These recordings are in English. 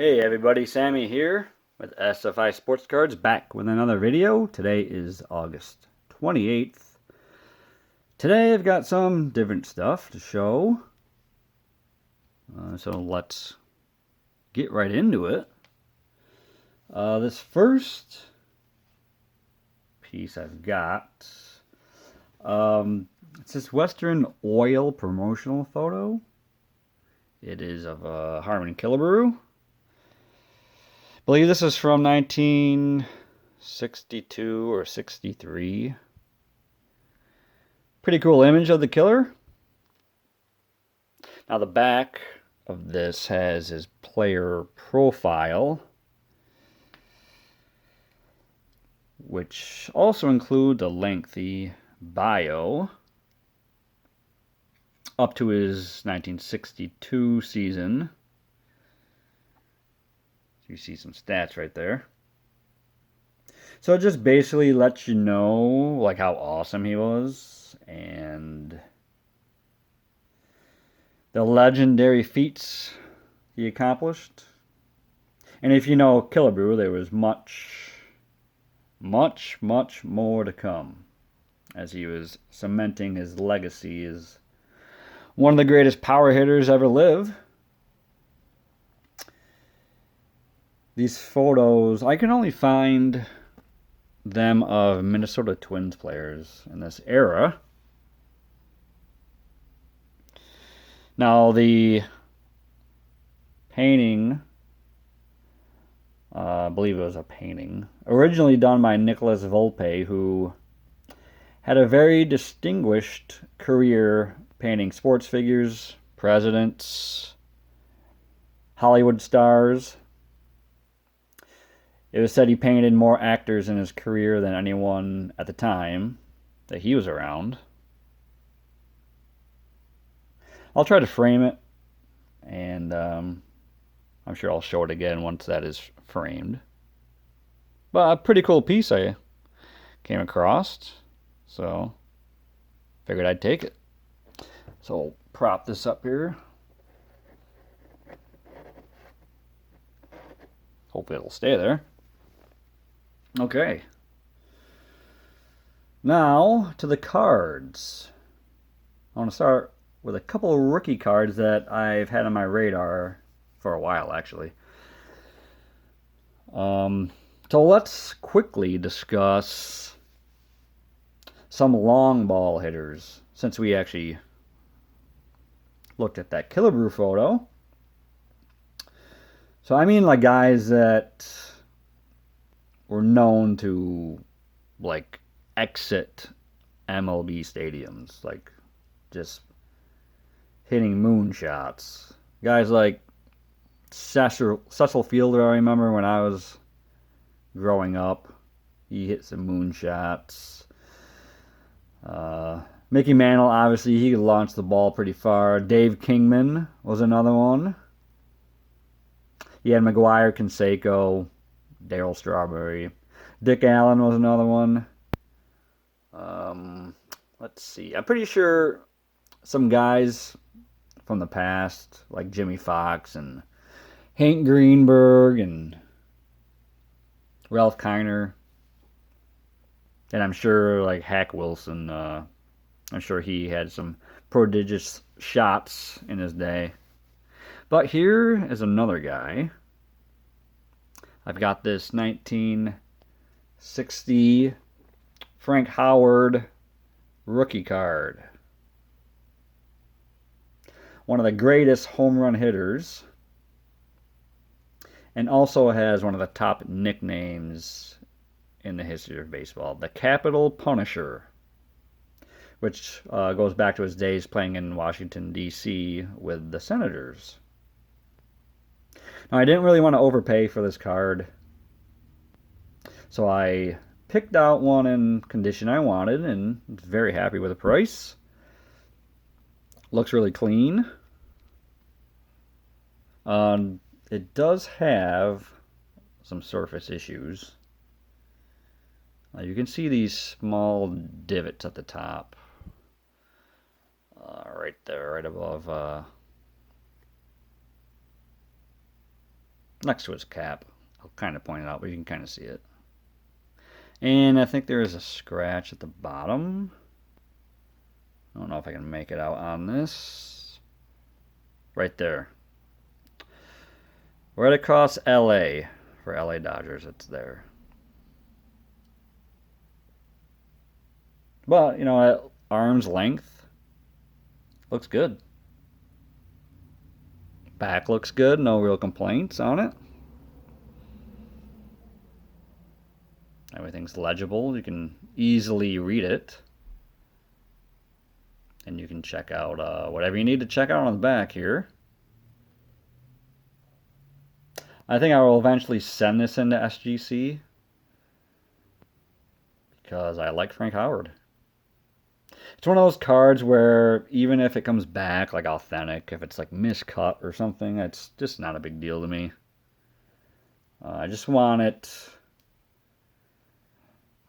Hey everybody, Sammy here with SFI Sports Cards, back with another video. Today is August 28th. Today I've got some different stuff to show. So let's get right into it. This first piece I've got, it's this Western Oil promotional photo. It is of Harmon Killebrew. I believe this is from 1962 or 63. Pretty cool image of the killer. Now the back of this has his player profile, which also includes a lengthy bio up to his 1962 season. You see some stats right there. So it just basically lets you know like how awesome he was and the legendary feats he accomplished. And if you know Killebrew, there was much more to come as he was cementing his legacy as one of the greatest power hitters ever live. These photos, I can only find them of Minnesota Twins players in this era. Now the painting, I believe it was a painting, originally done by Nicholas Volpe, who had a very distinguished career painting sports figures, presidents, Hollywood stars. It was said he painted more actors in his career than anyone at the time that he was around. I'll try to frame it, and I'm sure I'll show it again once that is framed. But a pretty cool piece I came across, so figured I'd take it. So I'll prop this up here. Hopefully it'll stay there. Okay. Now to the cards. I want to start with a couple of rookie cards that I've had on my radar for a while, actually. So let's quickly discuss some long ball hitters, since we actually looked at that Killebrew photo. So I mean like guys that were known to like exit MLB stadiums, like just hitting moonshots. Guys like Cecil Fielder, I remember when I was growing up, he hit some moonshots. Mickey Mantle, obviously, he could launch the ball pretty far. Dave Kingman was another one. He had McGuire, Canseco, Darryl Strawberry. Dick Allen was another one. Let's see. I'm pretty sure some guys from the past, like Jimmy Fox and Hank Greenberg and Ralph Kiner, and I'm sure like Hack Wilson, I'm sure he had some prodigious shots in his day. But here is another guy. I've got this 1960 Frank Howard rookie card. One of the greatest home run hitters, and also has one of the top nicknames in the history of baseball, the Capital Punisher, which goes back to his days playing in Washington, D.C. with the Senators. Now, I didn't really want to overpay for this card, so I picked out one in condition I wanted, and was very happy with the price. Looks really clean. It does have some surface issues. You can see these small divots at the top. Right there, right above next to his cap. I'll kind of point it out, but you can kind of see it. And I think there is a scratch at the bottom. I don't know if I can make it out on this. Right there. Right across LA. For LA Dodgers, it's there. But, you know, at arm's length, looks good. Back looks good, no real complaints on it. Everything's legible, you can easily read it. And you can check out whatever you need to check out on the back here. I think I will eventually send this into SGC because I like Frank Howard. It's one of those cards where even if it comes back like authentic, if it's like miscut or something, it's just not a big deal to me. I just want it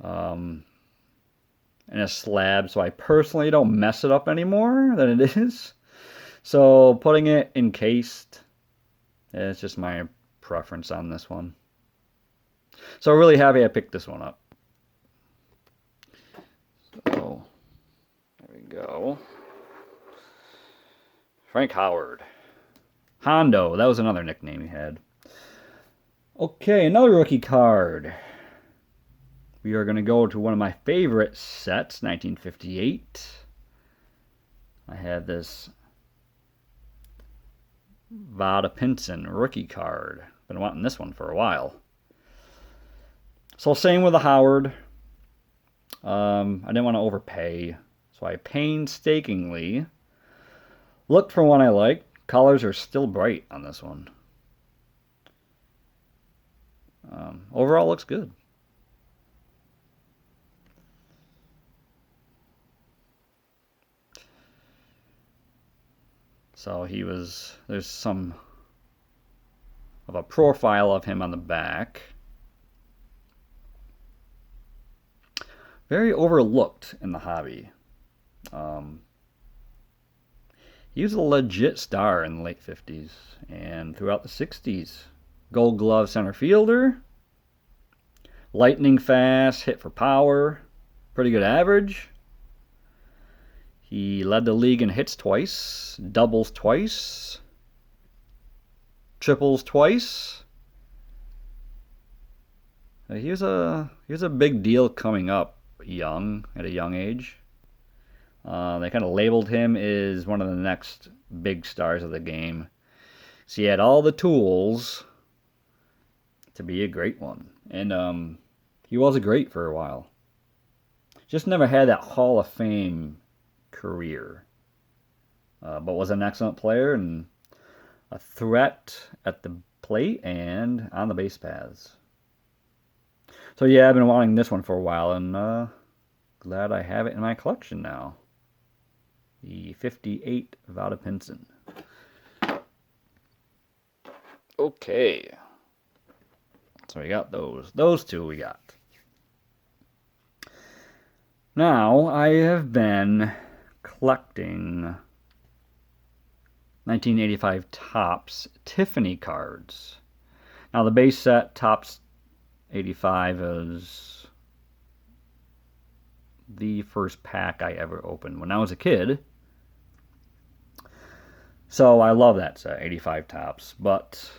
in a slab so I personally don't mess it up any more than it is. So putting it encased is just my preference on this one. So really happy I picked this one up. So there we go. Frank Howard. Hondo, that was another nickname he had. Okay, another rookie card. We are going to go to one of my favorite sets, 1958. I have this Vada Pinson rookie card. Been wanting this one for a while. So same with the Howard. I didn't want to overpay, so I painstakingly looked for one I like. Colors are still bright on this one. Overall looks good. So there's some of a profile of him on the back. Very overlooked in the hobby. He was a legit star in the late 50s and throughout the 60s. Gold glove center fielder. Lightning fast, hit for power. Pretty good average. He led the league in hits twice, doubles twice, triples twice. He was a big deal coming up at a young age. They kind of labeled him as one of the next big stars of the game. So he had all the tools to be a great one. And he was a great for a while. Just never had that Hall of Fame career. But was an excellent player and a threat at the plate and on the base paths. So yeah, I've been wanting this one for a while, and glad I have it in my collection now. The 58 Vada Pinson. Okay. So we got those. Those two we got. Now, I have been collecting 1985 Topps Tiffany cards. Now, the base set Topps 85 is the first pack I ever opened when I was a kid. So I love that set, 85 Topps, but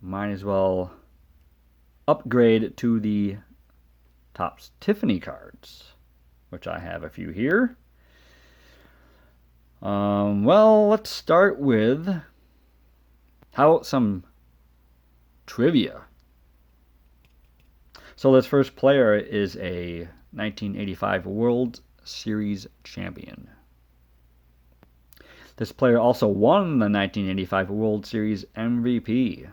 might as well upgrade to the Topps Tiffany cards, which I have a few here. Well, let's start with how about some trivia. So this first player is a 1985 World Series champion. This player also won the 1985 World Series MVP.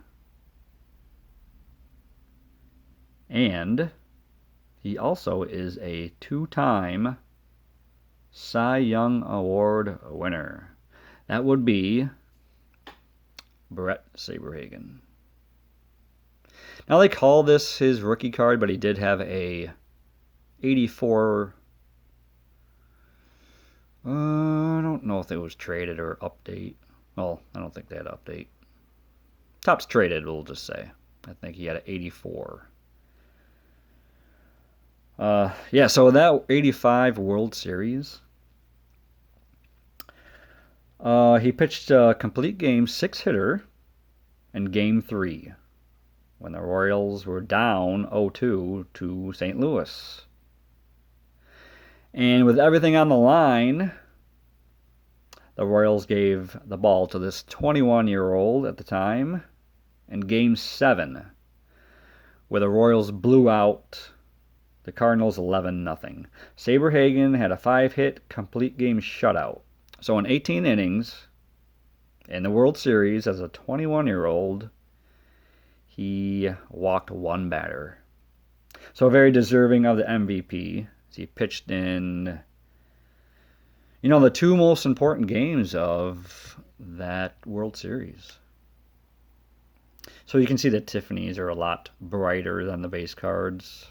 And he also is a two-time Cy Young Award winner. That would be Brett Saberhagen. Now they call this his rookie card, but he did have a 84. I don't know if it was traded or update. Well, I don't think they had update. Topps traded, we'll just say. I think he had an 84. Yeah, so that 85 World Series, he pitched a complete game 6-hitter in Game 3 when the Royals were down 0-2 to St. Louis. And with everything on the line, the Royals gave the ball to this 21-year-old at the time in Game 7, where the Royals blew out the Cardinals 11-0. Saberhagen had a 5-hit complete game shutout. So in 18 innings in the World Series as a 21-year-old, he walked one batter. So very deserving of the MVP. He pitched in, the two most important games of that World Series. So you can see the Tiffany's are a lot brighter than the base cards.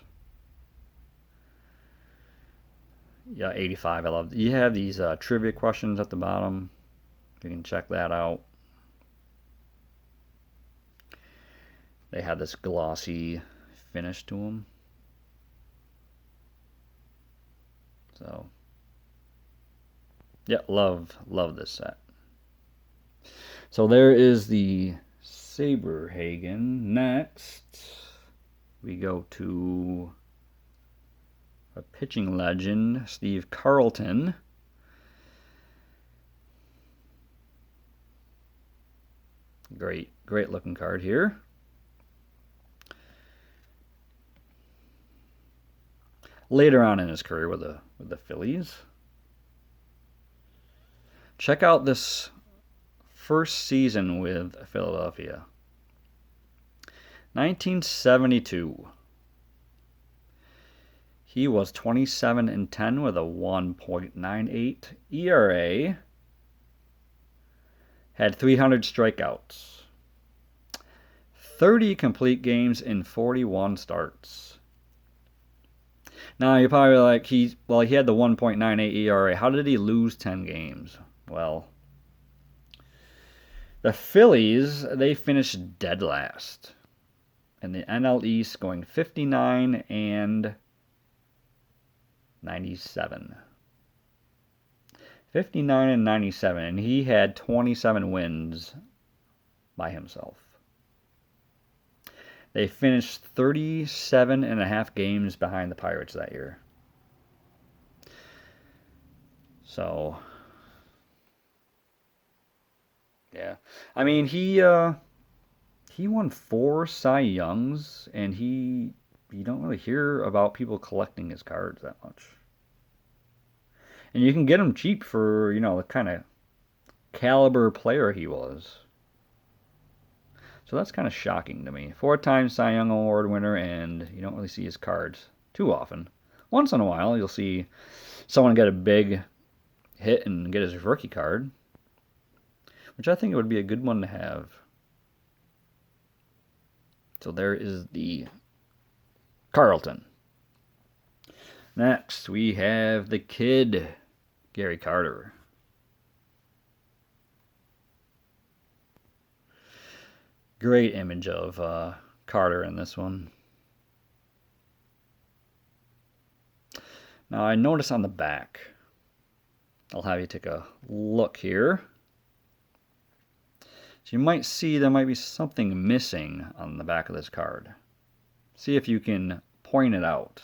Yeah, 85, I love. You have these trivia questions at the bottom. You can check that out. They have this glossy finish to them. So, yeah, love this set. So there is the Saberhagen. Next, we go to a pitching legend, Steve Carlton. Great looking card here. Later on in his career with the Phillies. Check out this first season with Philadelphia. 1972. He was 27-10 with a 1.98 ERA. Had 300 strikeouts. 30 complete games in 41 starts. Now you're probably like, he had the 1.98 ERA. How did he lose 10 games? Well, the Phillies, they finished dead last in the NL East, going 59-97. 59-97, and he had 27 wins by himself. They finished 37.5 games behind the Pirates that year. So, yeah. I mean, he won 4 Cy Youngs, and you don't really hear about people collecting his cards that much. And you can get him cheap for, the kind of caliber player he was. So that's kind of shocking to me. 4-time Cy Young Award winner, and you don't really see his cards too often. Once in a while, you'll see someone get a big hit and get his rookie card, which I think it would be a good one to have. So there is the Carlton. Next, we have the kid, Gary Carter. Great image of Carter in this one. Now I notice on the back, I'll have you take a look here. So you might see there might be something missing on the back of this card. See if you can point it out.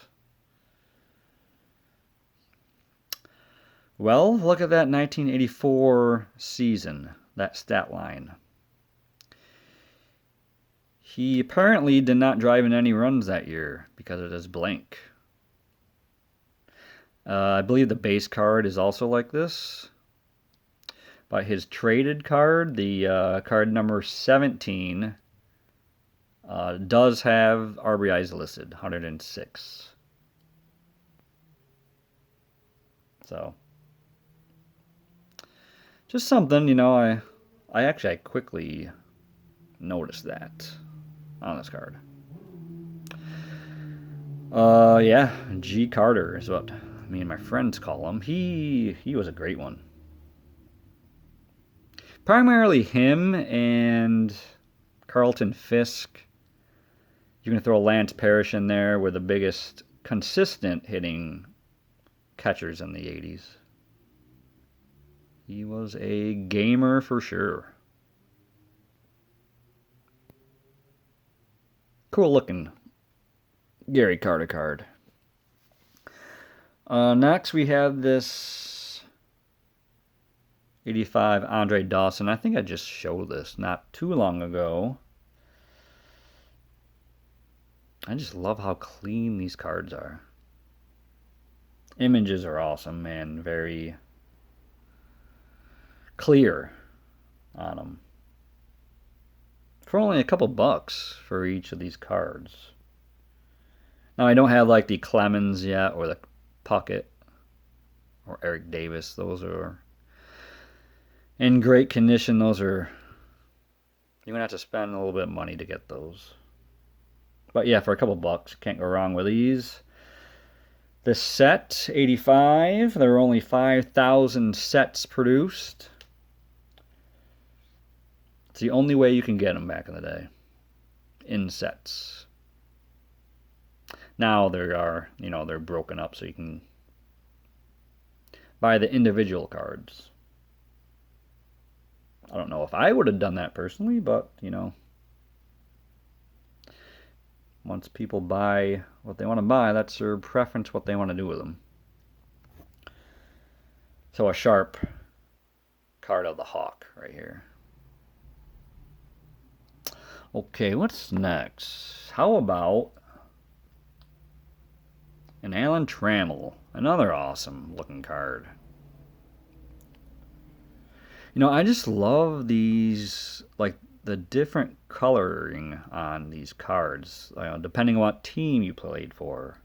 Well, look at that 1984 season, that stat line. He apparently did not drive in any runs that year because it is blank. I believe the base card is also like this. But his traded card, the card number 17, does have RBIs listed, 106. So, just something, I quickly noticed that on this card. Yeah, G. Carter is what me and my friends call him. He was a great one. Primarily him and Carlton Fisk. You can throw Lance Parrish in there, with the biggest consistent hitting catchers in the 80s. He was a gamer for sure. Cool looking Gary Carter card. Next we have this 85 Andre Dawson. I think I just showed this not too long ago. I just love how clean these cards are. Images are awesome, man. Very clear on them. For only a couple bucks for each of these cards. Now, I don't have like the Clemens yet, or the Puckett, or Eric Davis. Those are in great condition. Those are, you're going to have to spend a little bit of money to get those. But yeah, for a couple bucks, can't go wrong with these. This set, 85, there were only 5,000 sets produced. It's the only way you can get them back in the day, in sets. Now there are, they're broken up so you can buy the individual cards. I don't know if I would have done that personally, but, once people buy what they want to buy, that's their preference, what they want to do with them. So a sharp card of the Hawk right here. Okay, what's next? How about an Alan Trammell? Another awesome looking card. I just love these, like, the different coloring on these cards, depending on what team you played for.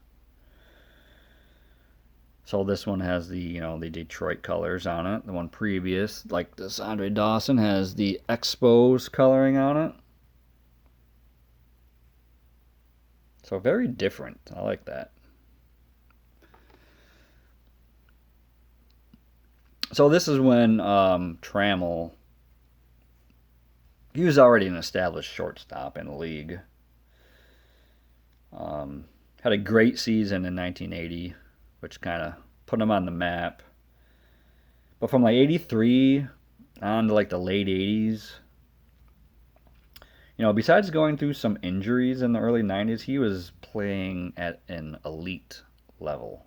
So this one has the, the Detroit colors on it. The one previous, like this Andre Dawson, has the Expos coloring on it. So very different. I like that. So this is when Trammell, he was already an established shortstop in the league. Had a great season in 1980, which kind of put him on the map. But from like 83 on to like the late 80s, besides going through some injuries in the early 90s, he was playing at an elite level.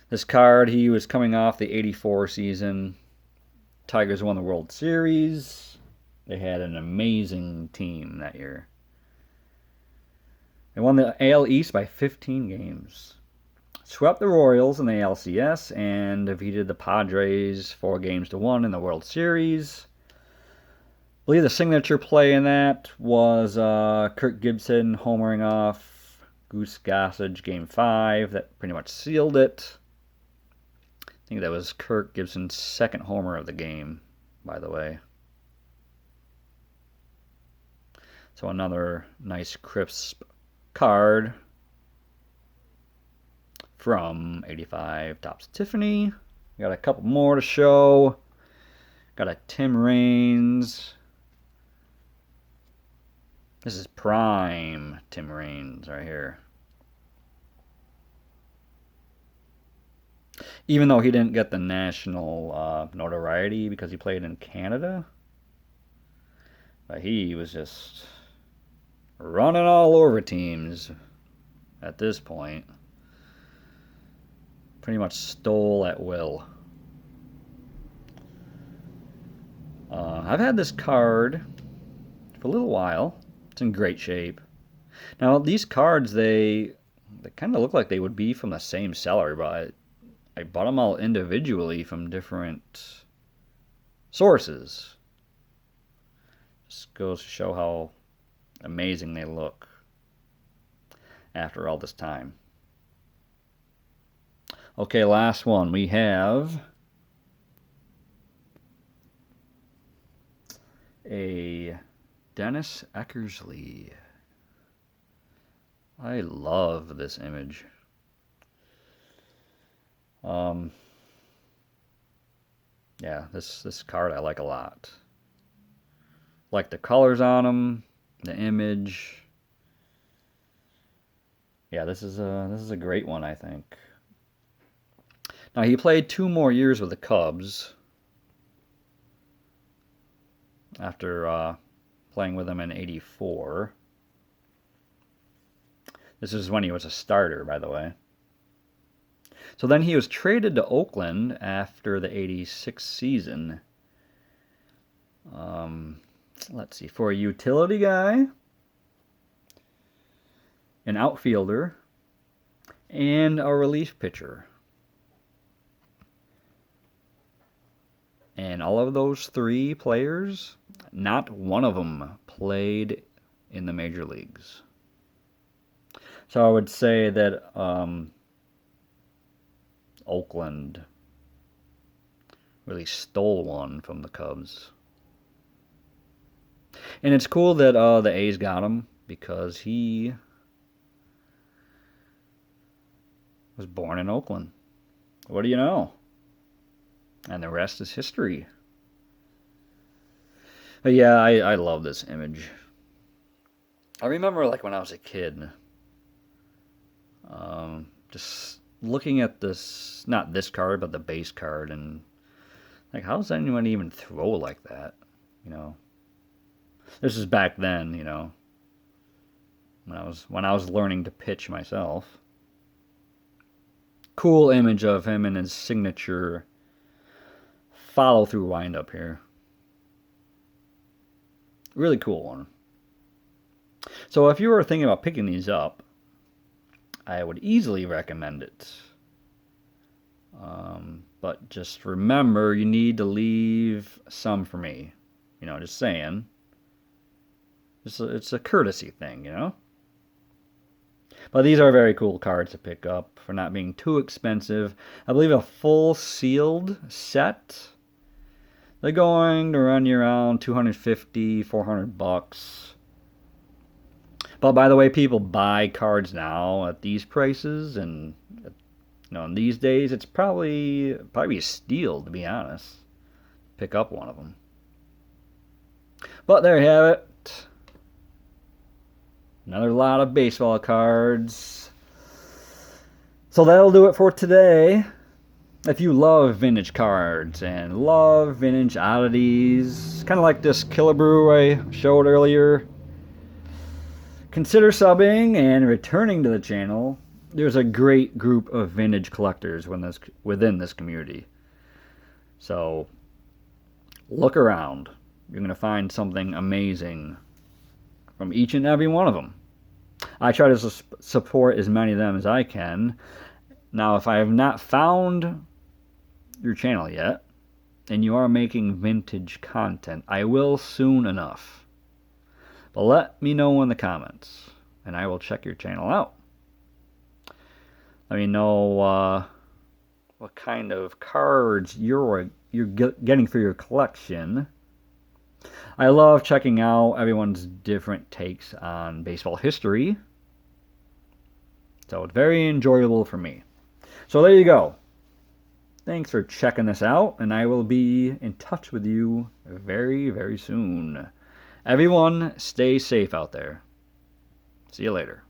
This card, he was coming off the 84 season. Tigers won the World Series. They had an amazing team that year. They won the AL East by 15 games. Swept the Royals in the ALCS and defeated the Padres 4-1 in the World Series. I believe the signature play in that was Kirk Gibson homering off Goose Gossage Game 5. That pretty much sealed it. I think that was Kirk Gibson's second homer of the game, by the way. So another nice crisp card from 85 Topps Tiffany. Got a couple more to show. Got a Tim Raines. This is prime Tim Raines right here. Even though he didn't get the national notoriety because he played in Canada, but he was just running all over teams at this point. Pretty much stole at will. I've had this card for a little while. It's in great shape. Now, these cards, they kind of look like they would be from the same seller, but I bought them all individually from different sources. Just goes to show how amazing they look after all this time. Okay, last one. We have a Dennis Eckersley. I love this image. Yeah, this card I like a lot. Like the colors on them, the image. Yeah, this is a great one, I think. Now he played 2 more years with the Cubs after playing with them in '84. This is when he was a starter, by the way. So then he was traded to Oakland after the '86 season. Let's see, for a utility guy, an outfielder, and a relief pitcher. And all of those 3 players, not one of them played in the major leagues. So I would say that Oakland really stole one from the Cubs. And it's cool that the A's got him because he was born in Oakland. What do you know? And the rest is history. But yeah, I love this image. I remember like when I was a kid, just looking at this, not this card, but the base card, and like, how does anyone even throw like that? You know, this is back then, you know, when I was learning to pitch myself. Cool image of him and his signature follow-through wind-up here. Really cool one. So if you were thinking about picking these up, I would easily recommend it. But just remember, you need to leave some for me. You know, just saying. It's a courtesy thing, you know? But these are very cool cards to pick up for not being too expensive. I believe a full sealed set, they're going to run you around $250, $400. But by the way, people buy cards now at these prices, and you know, in these days, it's probably a steal, to be honest. Pick up one of them. But there you have it. Another lot of baseball cards. So that'll do it for today. If you love vintage cards and love vintage oddities, kind of like this Killebrew I showed earlier, consider subbing and returning to the channel. There's a great group of vintage collectors within this community. So look around. You're going to find something amazing from each and every one of them. I try to support as many of them as I can. Now, if I have not found your channel yet, and you are making vintage content, I will soon enough. But let me know in the comments, and I will check your channel out. Let me know what kind of cards you're getting for your collection. I love checking out everyone's different takes on baseball history. So it's very enjoyable for me. So there you go. Thanks for checking this out, and I will be in touch with you very, very soon. Everyone, stay safe out there. See you later.